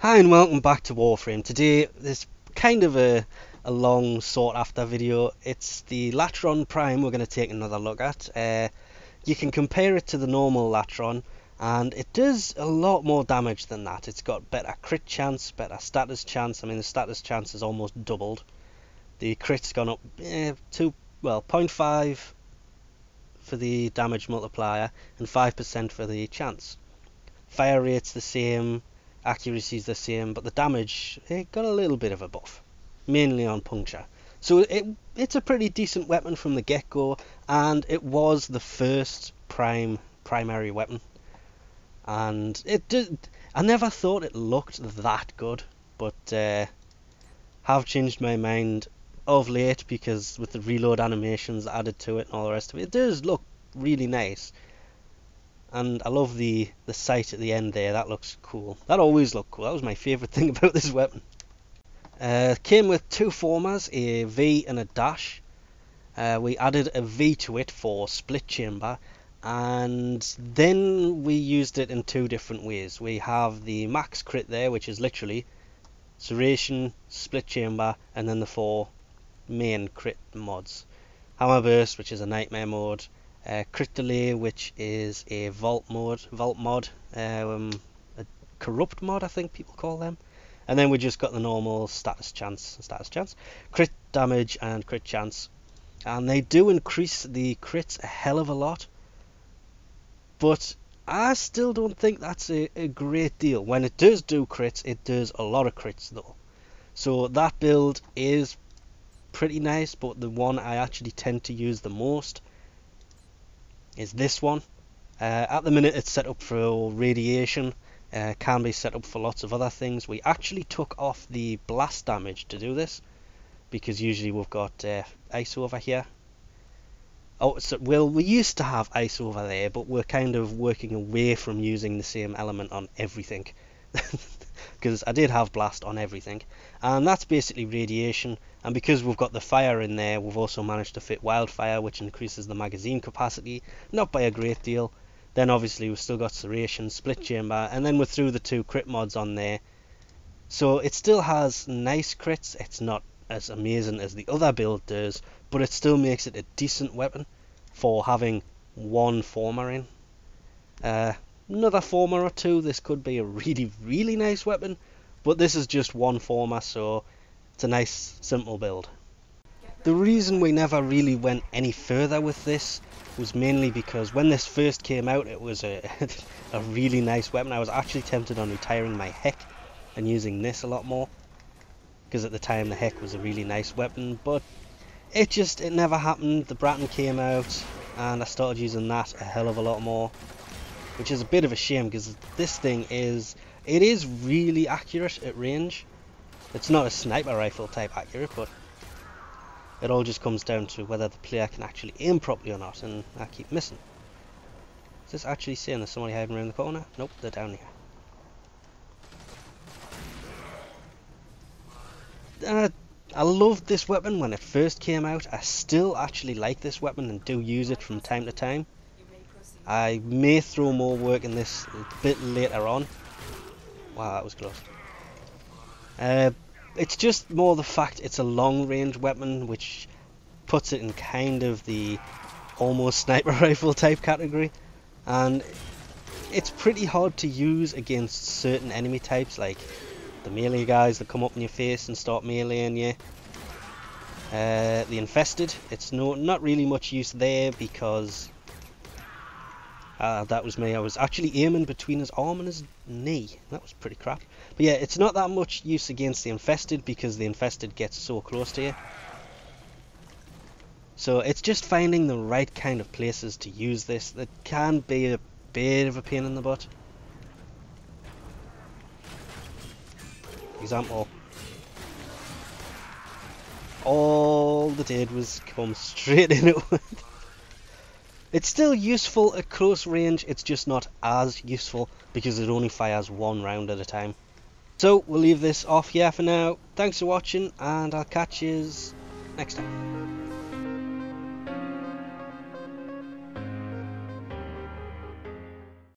Hi and welcome back to Warframe. Today there's kind of a long sought after video. It's the Latron Prime we're going to take another look at. You can compare it to the normal Latron and it does a lot more damage than that. It's got better crit chance, better status chance. I mean the status chance is almost doubled. The crit's gone up to 0.5 for the damage multiplier and 5% for the chance. Fire rate's the same, accuracy is the same, but the damage, it got a little bit of a buff, mainly on puncture. So it's a pretty decent weapon from the get-go, and it was the first primary weapon. And I never thought it looked that good, but have changed my mind of late because with the reload animations added to it and all the rest of it, it does look really nice. And I love the sight at the end there. That looks cool. That always looked cool. That was my favourite thing about this weapon. Came with two formas, a V and a dash. We added a V to it for split chamber, and then we used it in two different ways. We have the max crit there, which is literally serration, split chamber, and then the four main crit mods. Hammer burst, which is a nightmare mode. Crit delay, which is a vault mod, a corrupt mod, I think people call them. And then we just got the normal status chance, crit damage and crit chance. And they do increase the crits a hell of a lot, but I still don't think that's a great deal. When it does do crits, it does a lot of crits though. So that build is pretty nice, but the one I actually tend to use the most is this one. At the minute it's set up for radiation, can be set up for lots of other things. We actually took off the blast damage to do this, because usually we've got ice over here. Oh, so, well, we used to have ice over there, but we're kind of working away from using the same element on everything. Because I did have blast on everything, and that's basically radiation. And because we've got the fire in there, we've also managed to fit wildfire, which increases the magazine capacity, not by a great deal. Then obviously we've still got serration, split chamber, and then we threw the two crit mods on there. So it still has nice crits. It's not as amazing as the other build does, but it still makes it a decent weapon for having one forma in. Another forma or two, this could be a really nice weapon, but this is just one forma, so it's a nice simple build. The reason we never really went any further with this was mainly because when this first came out, it was a really nice weapon. I was actually tempted on retiring my Heck and using this a lot more, because at the time the Heck was a really nice weapon, but it never happened. The Bratton came out and I started using that a hell of a lot more, which is a bit of a shame because this thing is really accurate at range. It's not a sniper rifle type accurate, but it all just comes down to whether the player can actually aim properly or not, and I keep missing. Is this actually saying there's somebody hiding around the corner? Nope, they're down here. I loved this weapon when it first came out. I still actually like this weapon and do use it from time to time. I may throw more work in this a bit later on. Wow, that was close. It's just more the fact it's a long range weapon, which puts it in kind of the almost sniper rifle type category, and it's pretty hard to use against certain enemy types, like the melee guys that come up in your face and start meleeing you. The infested, it's not really much use there because that was me. I was actually aiming between his arm and his knee. That was pretty crap. But yeah, it's not that much use against the infested because the infested gets so close to you. So it's just finding the right kind of places to use this. That can be a bit of a pain in the butt. Example. All they did was come straight into it. It's still useful at close range, it's just not as useful because it only fires one round at a time. So we'll leave this off here for now. Thanks for watching and I'll catch you next time.